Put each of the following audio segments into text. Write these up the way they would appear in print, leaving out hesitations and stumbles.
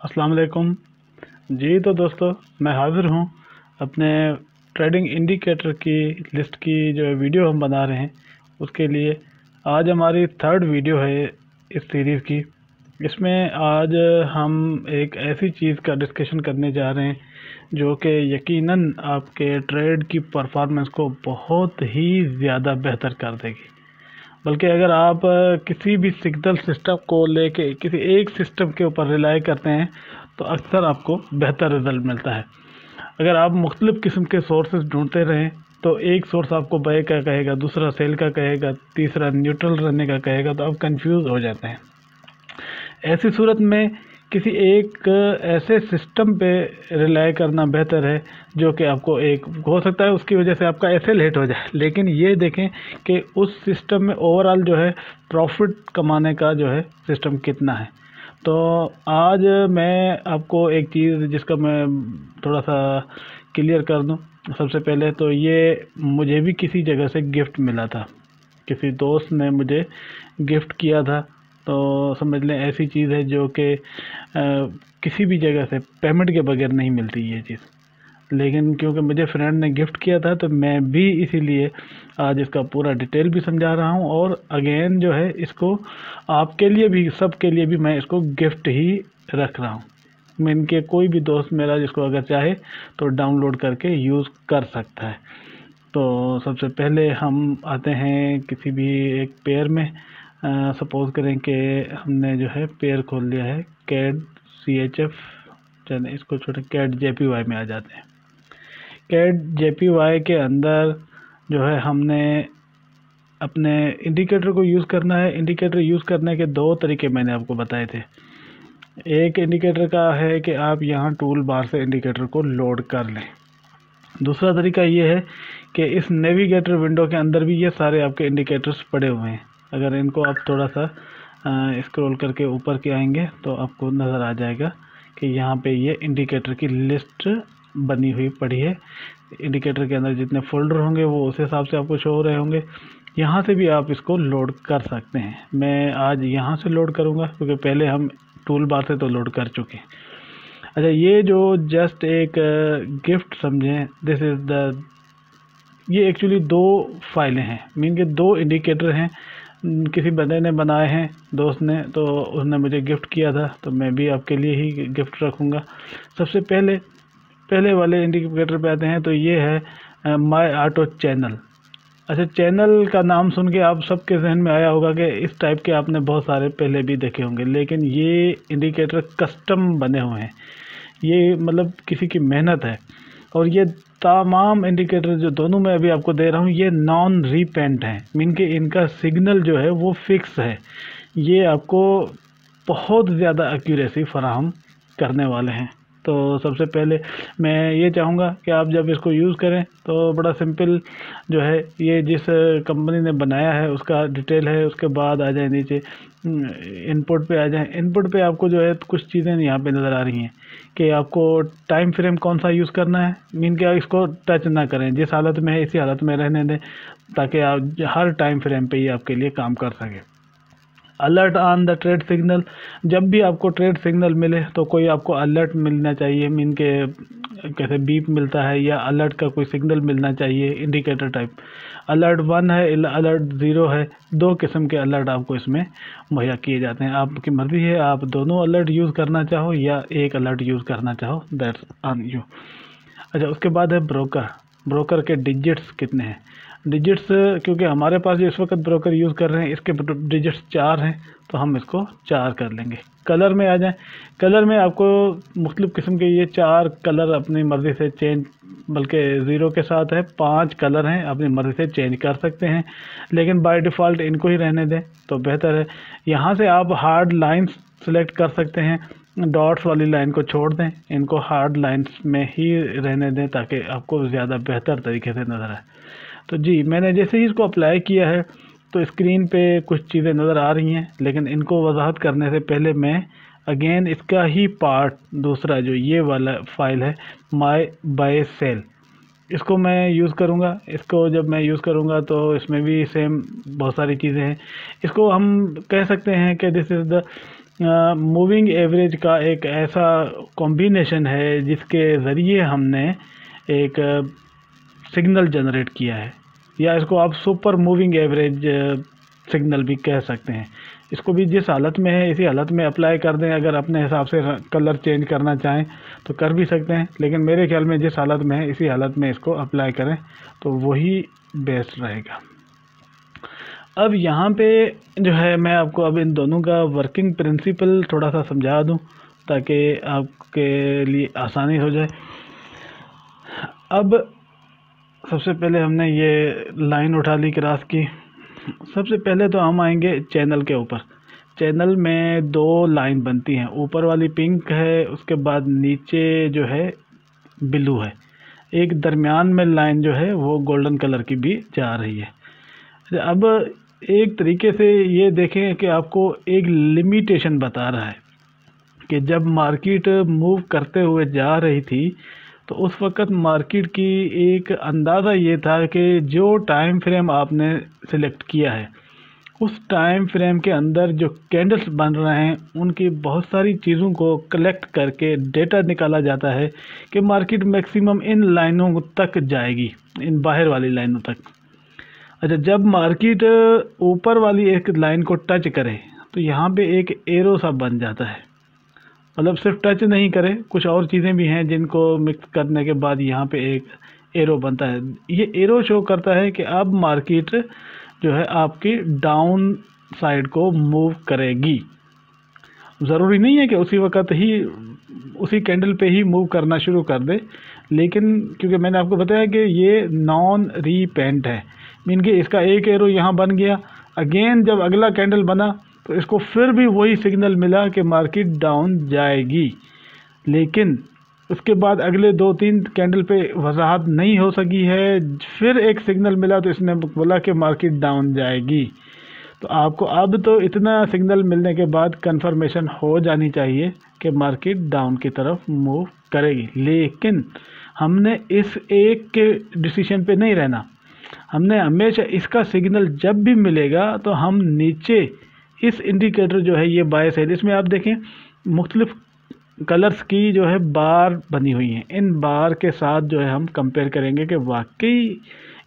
अस्सलाम वालेकुम जी। तो दोस्तों, मैं हाज़िर हूँ अपने ट्रेडिंग इंडिकेटर की लिस्ट की जो वीडियो हम बना रहे हैं उसके लिए। आज हमारी थर्ड वीडियो है इस सीरीज़ की। इसमें आज हम एक ऐसी चीज़ का डिस्कशन करने जा रहे हैं जो कि यकीनन आपके ट्रेड की परफॉर्मेंस को बहुत ही ज़्यादा बेहतर कर देगी। बल्कि अगर आप किसी भी सिग्नल सिस्टम को लेके किसी एक सिस्टम के ऊपर रिलाई करते हैं तो अक्सर आपको बेहतर रिजल्ट मिलता है। अगर आप मुख्तलिफ़ किस्म के सोर्सेज ढूंढते रहें तो एक सोर्स आपको बाय का कहेगा, दूसरा सेल का कहेगा, तीसरा न्यूट्रल रहने का कहेगा, तो आप कंफ्यूज हो जाते हैं। ऐसी सूरत में किसी एक ऐसे सिस्टम पे रिलाई करना बेहतर है जो कि आपको एक हो सकता है उसकी वजह से आपका एसएल हिट हो जाए, लेकिन ये देखें कि उस सिस्टम में ओवरऑल जो है प्रॉफिट कमाने का जो है सिस्टम कितना है। तो आज मैं आपको एक चीज़ जिसका मैं थोड़ा सा क्लियर कर दूं। सबसे पहले तो ये मुझे भी किसी जगह से गिफ्ट मिला था, किसी दोस्त ने मुझे गिफ्ट किया था। तो समझ लें ऐसी चीज़ है जो कि किसी भी जगह से पेमेंट के बगैर नहीं मिलती ये चीज़, लेकिन क्योंकि मुझे फ्रेंड ने गिफ्ट किया था तो मैं भी इसीलिए आज इसका पूरा डिटेल भी समझा रहा हूँ। और अगेन जो है इसको आपके लिए भी, सबके लिए भी मैं इसको गिफ्ट ही रख रहा हूँ। मैं इनके कोई भी दोस्त मेरा जिसको अगर चाहे तो डाउनलोड करके यूज़ कर सकता है। तो सबसे पहले हम आते हैं किसी भी एक पेयर में। सपोज़ करें कि हमने जो है पेयर खोल लिया है कैड CHF, चलें इसको छोटे कैड JPY में आ जाते हैं। कैड JPY के अंदर जो है हमने अपने इंडिकेटर को यूज़ करना है। इंडिकेटर यूज़ करने के दो तरीके मैंने आपको बताए थे। एक इंडिकेटर का है कि आप यहाँ टूल बार से इंडिकेटर को लोड कर लें। दूसरा तरीका ये है कि इस नेविगेटर विंडो के अंदर भी ये सारे आपके इंडिकेटर्स पड़े हुए हैं। अगर इनको आप थोड़ा सा स्क्रॉल करके ऊपर के आएंगे तो आपको नज़र आ जाएगा कि यहाँ पे ये इंडिकेटर की लिस्ट बनी हुई पड़ी है। इंडिकेटर के अंदर जितने फोल्डर होंगे वो उस हिसाब से आपको शो हो रहे होंगे। यहाँ से भी आप इसको लोड कर सकते हैं। मैं आज यहाँ से लोड करूँगा क्योंकि पहले हम टूल बार से तो लोड कर चुके हैं। अच्छा, ये जो जस्ट एक गिफ्ट समझें, दिस इज़ द, ये एक्चुअली दो फाइलें हैं, मीन के दो इंडिकेटर हैं। किसी बंदे ने बनाए हैं, दोस्त ने, तो उसने मुझे गिफ्ट किया था तो मैं भी आपके लिए ही गिफ्ट रखूँगा। सबसे पहले वाले इंडिकेटर पे आते हैं तो ये है माय ऑटो चैनल। अच्छा, चैनल का नाम सुन के आप सबके जहन में आया होगा कि इस टाइप के आपने बहुत सारे पहले भी देखे होंगे, लेकिन ये इंडिकेटर कस्टम बने हुए हैं। ये मतलब किसी की मेहनत है। और ये तमाम इंडिकेटर जो दोनों मैं अभी आपको दे रहा हूँ ये नॉन रीपेंट हैं, मीन के इनका सिग्नल जो है वो फिक्स है। ये आपको बहुत ज़्यादा एक्यूरेसी फराहम करने वाले हैं। तो सबसे पहले मैं ये चाहूँगा कि आप जब इसको यूज़ करें तो बड़ा सिंपल जो है, ये जिस कंपनी ने बनाया है उसका डिटेल है, उसके बाद आ जाए नीचे इनपुट पे आ जाए। इनपुट पे आपको जो है कुछ चीज़ें यहाँ पे नज़र आ रही हैं कि आपको टाइम फ्रेम कौन सा यूज़ करना है, मीन कि आप इसको टच ना करें, जिस हालत में है इसी हालत में रहने दें ताकि आप हर टाइम फ्रेम पे ये आपके लिए काम कर सके। Alert on the trade signal, जब भी आपको ट्रेड सिग्नल मिले तो कोई आपको अलर्ट मिलना चाहिए, मीन के कैसे बीप मिलता है या अलर्ट का कोई सिग्नल मिलना चाहिए इंडिकेटर टाइप। अलर्ट 1 है, अलर्ट 0 है, दो किस्म के अलर्ट आपको इसमें मुहैया किए जाते हैं। आपकी मर्ज़ी है आप दोनों अलर्ट यूज़ करना चाहो या एक अलर्ट यूज़ करना चाहो, दैट्स ऑन यू। अच्छा, उसके बाद है ब्रोकर के डिजिट्स कितने हैं। डिजिट्स, क्योंकि हमारे पास जो इस वक्त ब्रोकर यूज़ कर रहे हैं इसके डिजिट्स 4 हैं तो हम इसको 4 कर लेंगे। कलर में आ जाएं, कलर में आपको मुख्तलिफ़ किस्म के ये 4 कलर अपनी मर्ज़ी से चेंज, बल्कि 0 के साथ है 5 कलर हैं, अपनी मर्ज़ी से चेंज कर सकते हैं, लेकिन बाय डिफ़ॉल्ट इनको ही रहने दें तो बेहतर है। यहाँ से आप हार्ड लाइंस सेलेक्ट कर सकते हैं, डॉट्स वाली लाइन को छोड़ दें, इनको हार्ड लाइंस में ही रहने दें ताकि आपको ज़्यादा बेहतर तरीके से नज़र आए। तो जी, मैंने जैसे ही इसको अप्लाई किया है तो स्क्रीन पे कुछ चीज़ें नज़र आ रही हैं, लेकिन इनको वजाहत करने से पहले मैं अगेन इसका ही पार्ट दूसरा जो ये वाला फाइल है माय बाय सेल, इसको मैं यूज़ करूँगा। इसको जब मैं यूज़ करूँगा तो इसमें भी सेम बहुत सारी चीज़ें हैं। इसको हम कह सकते हैं कि this is the moving average का एक ऐसा कॉम्बिनेशन है जिसके ज़रिए हमने एक सिग्नल जनरेट किया है, या इसको आप सुपर मूविंग एवरेज सिग्नल भी कह सकते हैं। इसको भी जिस हालत में है इसी हालत में अप्लाई कर दें। अगर अपने हिसाब से कलर चेंज करना चाहें तो कर भी सकते हैं, लेकिन मेरे ख्याल में जिस हालत में है इसी हालत में इसको अप्लाई करें तो वही बेस्ट रहेगा। अब यहाँ पे जो है मैं आपको अब इन दोनों का वर्किंग प्रिंसिपल थोड़ा सा समझा दूँ ताकि आपके लिए आसानी हो जाए। अब सबसे पहले हमने ये लाइन उठा ली क्रॉस की। सबसे पहले तो हम आएंगे चैनल के ऊपर। चैनल में दो लाइन बनती हैं, ऊपर वाली पिंक है, उसके बाद नीचे जो है ब्लू है, एक दरमियान में लाइन जो है वो गोल्डन कलर की भी जा रही है। अब एक तरीके से ये देखें कि आपको एक लिमिटेशन बता रहा है कि जब मार्केट मूव करते हुए जा रही थी तो उस वक़्त मार्केट की एक अंदाज़ा ये था कि जो टाइम फ्रेम आपने सिलेक्ट किया है उस टाइम फ्रेम के अंदर जो कैंडल्स बन रहे हैं उनकी बहुत सारी चीज़ों को कलेक्ट करके डेटा निकाला जाता है कि मार्केट मैक्सिमम इन लाइनों तक जाएगी, इन बाहर वाली लाइनों तक। अच्छा, जब मार्केट ऊपर वाली एक लाइन को टच करे तो यहाँ पे एक एरो सा बन जाता है, मतलब सिर्फ टच नहीं करे, कुछ और चीज़ें भी हैं जिनको मिक्स करने के बाद यहाँ पे एक एरो बनता है। ये एरो शो करता है कि अब मार्केट जो है आपकी डाउन साइड को मूव करेगी। ज़रूरी नहीं है कि उसी वक्त ही उसी कैंडल पे ही मूव करना शुरू कर दे, लेकिन क्योंकि मैंने आपको बताया कि ये नॉन रीपेंट है, मीन कि इसका एक एरो यहाँ बन गया, अगेन जब अगला कैंडल बना तो इसको फिर भी वही सिग्नल मिला कि मार्केट डाउन जाएगी, लेकिन उसके बाद अगले 2-3 कैंडल पे वजाहत नहीं हो सकी है, फिर एक सिग्नल मिला तो इसने बोला कि मार्केट डाउन जाएगी। तो आपको अब तो इतना सिग्नल मिलने के बाद कंफर्मेशन हो जानी चाहिए कि मार्केट डाउन की तरफ मूव करेगी, लेकिन हमने इस एक के डिसीजन पे नहीं रहना। हमने हमेशा इसका सिग्नल जब भी मिलेगा तो हम नीचे इस इंडिकेटर जो है ये बाय साइड, इसमें आप देखें मुख्तलिफ कलर्स की जो है बार बनी हुई हैं, इन बार के साथ जो है हम कंपेयर करेंगे कि वाकई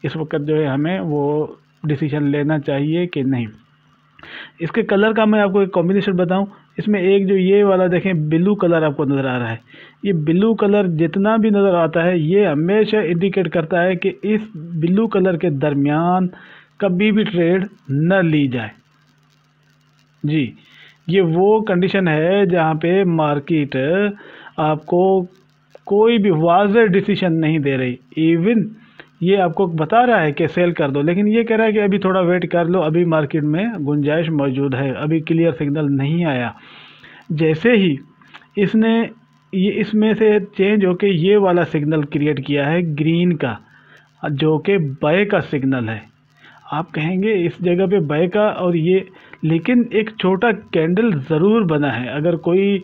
इस वक्त जो है हमें वो डिसीजन लेना चाहिए कि नहीं। इसके कलर का मैं आपको एक कॉम्बिनेशन बताऊं, इसमें एक जो ये वाला देखें ब्लू कलर आपको नज़र आ रहा है, ये ब्लू कलर जितना भी नज़र आता है ये हमेशा इंडिकेट करता है कि इस ब्लू कलर के दरमियान कभी भी ट्रेड न ली जाए। जी, ये वो कंडीशन है जहाँ पे मार्केट आपको कोई भी वाज़ेह डिसीजन नहीं दे रही, इवन ये आपको बता रहा है कि सेल कर दो, लेकिन ये कह रहा है कि अभी थोड़ा वेट कर लो, अभी मार्केट में गुंजाइश मौजूद है, अभी क्लियर सिग्नल नहीं आया। जैसे ही इसने ये इसमें से चेंज होके ये वाला सिग्नल क्रिएट किया है ग्रीन का, जो कि बाय का सिग्नल है, आप कहेंगे इस जगह पे बाय का, और ये लेकिन एक छोटा कैंडल ज़रूर बना है। अगर कोई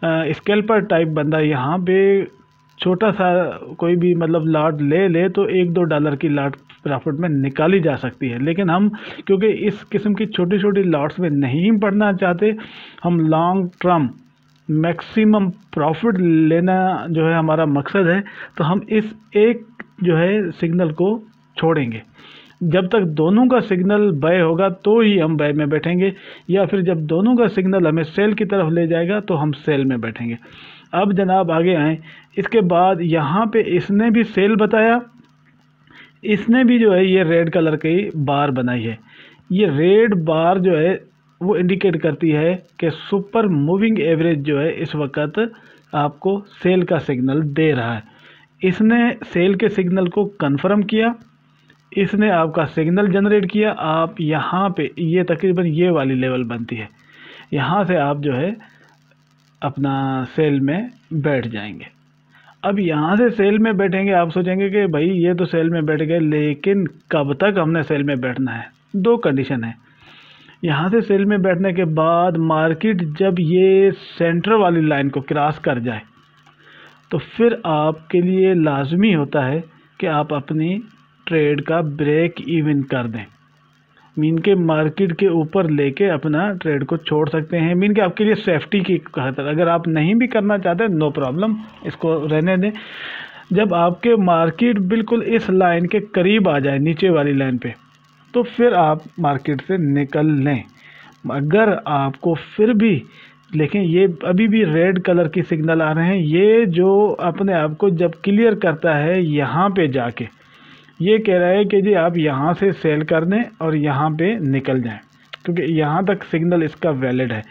स्कैल्पर टाइप बंदा यहाँ पे छोटा सा कोई भी मतलब लॉट ले तो $1-2 की लॉट प्रॉफिट में निकाली जा सकती है, लेकिन हम क्योंकि इस किस्म की छोटी छोटी लॉट्स में नहीं पढ़ना चाहते, हम लॉन्ग टर्म मैक्सिमम प्रॉफिट लेना जो है हमारा मकसद है, तो हम इस एक जो है सिग्नल को छोड़ेंगे। जब तक दोनों का सिग्नल बाय होगा तो ही हम बाय में बैठेंगे, या फिर जब दोनों का सिग्नल हमें सेल की तरफ ले जाएगा तो हम सेल में बैठेंगे। अब जनाब आगे आएँ, इसके बाद यहाँ पे इसने भी सेल बताया, इसने भी जो है ये रेड कलर की बार बनाई है। ये रेड बार जो है वो इंडिकेट करती है कि सुपर मूविंग एवरेज जो है इस वक्त आपको सेल का सिग्नल दे रहा है। इसने सेल के सिग्नल को कंफर्म किया, इसने आपका सिग्नल जनरेट किया। आप यहाँ पे ये तकरीबन ये वाली लेवल बनती है, यहाँ से आप जो है अपना सेल में बैठ जाएंगे। अब यहाँ से सेल में बैठेंगे, आप सोचेंगे कि भाई ये तो सेल में बैठ गए, लेकिन कब तक हमने सेल में बैठना है? दो कंडीशन है। यहाँ से सेल में बैठने के बाद मार्केट जब ये सेंटर वाली लाइन को क्रॉस कर जाए तो फिर आपके लिए लाजमी होता है कि आप अपनी ट्रेड का ब्रेक इवन कर दें। मीन के मार्केट के ऊपर लेके अपना ट्रेड को छोड़ सकते हैं। मीन के आपके लिए सेफ्टी की खातिर, अगर आप नहीं भी करना चाहते नो प्रॉब्लम, इसको रहने दें। जब आपके मार्केट बिल्कुल इस लाइन के करीब आ जाए, नीचे वाली लाइन पे, तो फिर आप मार्केट से निकल लें। अगर आपको फिर भी, लेकिन ये अभी भी रेड कलर की सिग्नल आ रहे हैं, ये जो अपने आप को जब क्लियर करता है यहाँ पे जाके, ये कह रहा है कि जी आप यहाँ से सेल कर दें और यहाँ पे निकल जाएं, क्योंकि यहाँ तक सिग्नल इसका वैलिड है।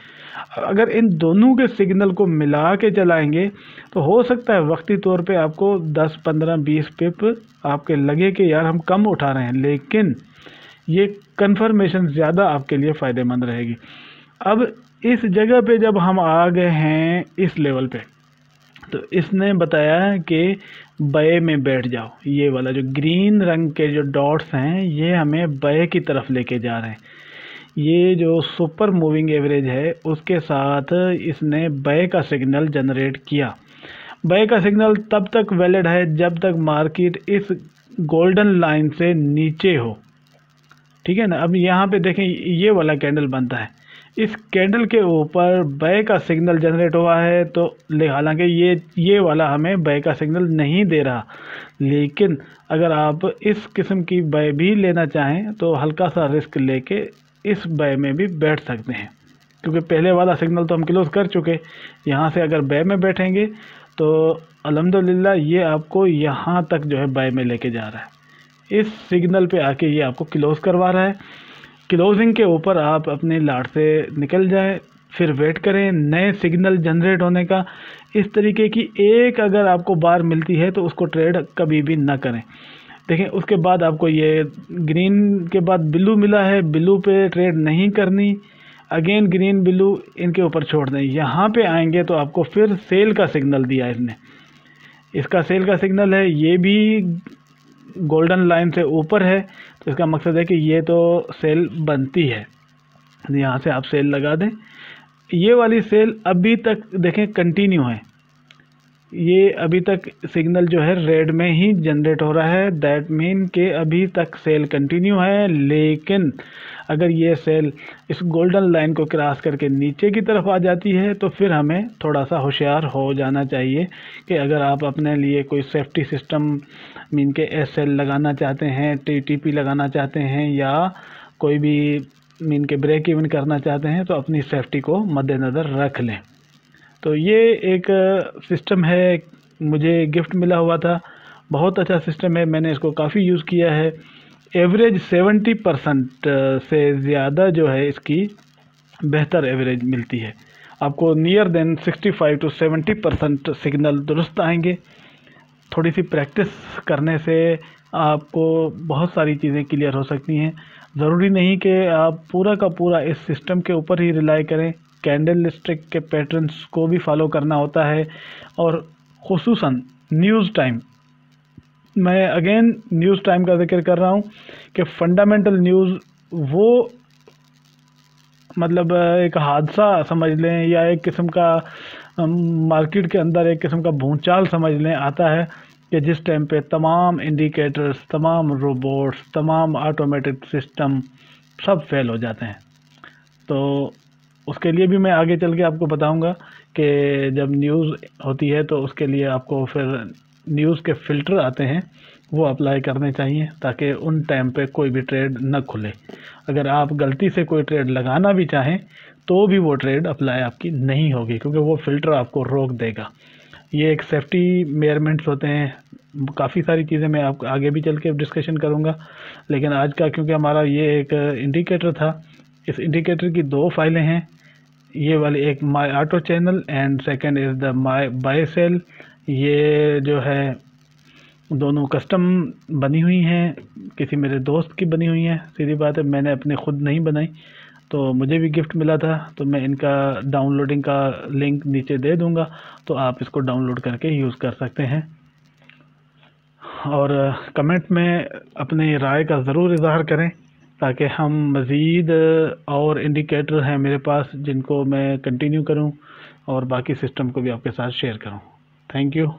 अगर इन दोनों के सिग्नल को मिला के चलाएंगे तो हो सकता है वक्ती तौर पे आपको 10, 15, 20 पिप आपके लगे कि यार हम कम उठा रहे हैं, लेकिन ये कंफर्मेशन ज़्यादा आपके लिए फ़ायदेमंद रहेगी। अब इस जगह पे जब हम आ गए हैं इस लेवल पे, तो इसने बताया कि बाय में बैठ जाओ। ये वाला जो ग्रीन रंग के जो डॉट्स हैं ये हमें बाय की तरफ लेके जा रहे हैं। ये जो सुपर मूविंग एवरेज है उसके साथ इसने बाय का सिग्नल जनरेट किया। बाय का सिग्नल तब तक वैलिड है जब तक मार्केट इस गोल्डन लाइन से नीचे हो, ठीक है ना। अब यहाँ पे देखें ये वाला कैंडल बनता है, इस कैंडल के ऊपर बाय का सिग्नल जनरेट हुआ है, तो हालांकि ये वाला हमें बाय का सिग्नल नहीं दे रहा, लेकिन अगर आप इस किस्म की बाय भी लेना चाहें तो हल्का सा रिस्क लेके इस बाय में भी बैठ सकते हैं, क्योंकि पहले वाला सिग्नल तो हम क्लोज कर चुके। यहाँ से अगर बाय में बैठेंगे तो अल्हम्दुलिल्लाह ये आपको यहाँ तक जो है बाय में लेके जा रहा है। इस सिग्नल पे आके ये आपको क्लोज करवा रहा है। क्लोजिंग के ऊपर आप अपने लाट से निकल जाएं, फिर वेट करें नए सिग्नल जनरेट होने का। इस तरीके की एक अगर आपको बार मिलती है तो उसको ट्रेड कभी भी ना करें। देखें उसके बाद आपको ये ग्रीन के बाद ब्लू मिला है, ब्लू पे ट्रेड नहीं करनी, अगेन ग्रीन ब्लू इनके ऊपर छोड़ दें। यहाँ पे आएंगे तो आपको फिर सेल का सिग्नल दिया इसने, इसका सेल का सिग्नल है, ये भी गोल्डन लाइन से ऊपर है, तो इसका मकसद है कि ये तो सेल बनती है। यहाँ से आप सेल लगा दें। ये वाली सेल अभी तक देखें कंटिन्यू है, ये अभी तक सिग्नल जो है रेड में ही जनरेट हो रहा है, दैट मीन कि अभी तक सेल कंटिन्यू है। लेकिन अगर ये सेल इस गोल्डन लाइन को क्रॉस करके नीचे की तरफ आ जाती है तो फिर हमें थोड़ा सा होशियार हो जाना चाहिए कि अगर आप अपने लिए कोई सेफ्टी सिस्टम मीन के एसएल लगाना चाहते हैं, टीटीपी लगाना चाहते हैं, या कोई भी मीन के ब्रेक इवन करना चाहते हैं, तो अपनी सेफ्टी को मद्देनज़र रख लें। तो ये एक सिस्टम है, मुझे गिफ्ट मिला हुआ था, बहुत अच्छा सिस्टम है, मैंने इसको काफ़ी यूज़ किया है। एवरेज 70% से ज़्यादा जो है इसकी बेहतर एवरेज मिलती है आपको, नियर देन 65 to 70% सिग्नल दुरुस्त आएंगे। थोड़ी सी प्रैक्टिस करने से आपको बहुत सारी चीज़ें क्लियर हो सकती हैं। ज़रूरी नहीं कि आप पूरा का पूरा इस सिस्टम के ऊपर ही रिलाई करें, कैंडल स्टिक के पैटर्न्स को भी फॉलो करना होता है, और खुसूसन न्यूज़ टाइम। मैं अगेन न्यूज़ टाइम का जिक्र कर रहा हूँ कि फंडामेंटल न्यूज़ वो मतलब एक हादसा समझ लें, या एक किस्म का मार्केट के अंदर एक किस्म का भूचाल समझ लें आता है, कि जिस टाइम पे तमाम इंडिकेटर्स, तमाम रोबोट्स, तमाम ऑटोमेटिक सिस्टम सब फेल हो जाते हैं। तो उसके लिए भी मैं आगे चल के आपको बताऊंगा कि जब न्यूज़ होती है तो उसके लिए आपको फिर न्यूज़ के फ़िल्टर आते हैं, वो अप्लाई करने चाहिए ताकि उन टाइम पे कोई भी ट्रेड न खुले। अगर आप गलती से कोई ट्रेड लगाना भी चाहें तो भी वो ट्रेड अप्लाई आपकी नहीं होगी, क्योंकि वो फ़िल्टर आपको रोक देगा। ये एक सेफ्टी मेजरमेंट्स होते हैं, काफ़ी सारी चीज़ें मैं आप आगे भी चल के डिस्कशन करूँगा, लेकिन आज का क्योंकि हमारा ये एक इंडिकेटर था, इस इंडिकेटर की 2 फाइलें हैं, ये वाली एक my auto channel and second is the my buy sell. ये जो है दोनों कस्टम बनी हुई हैं, किसी मेरे दोस्त की बनी हुई हैं, सीधी बात है, मैंने अपने ख़ुद नहीं बनाई, तो मुझे भी गिफ्ट मिला था, तो मैं इनका डाउनलोडिंग का लिंक नीचे दे दूंगा, तो आप इसको डाउनलोड करके यूज़ कर सकते हैं। और कमेंट में अपनी राय का ज़रूर इज़हार करें, ताकि हम मज़ीद और इंडिकेटर हैं मेरे पास जिनको मैं कंटिन्यू करूं और बाकी सिस्टम को भी आपके साथ शेयर करूं। Thank you.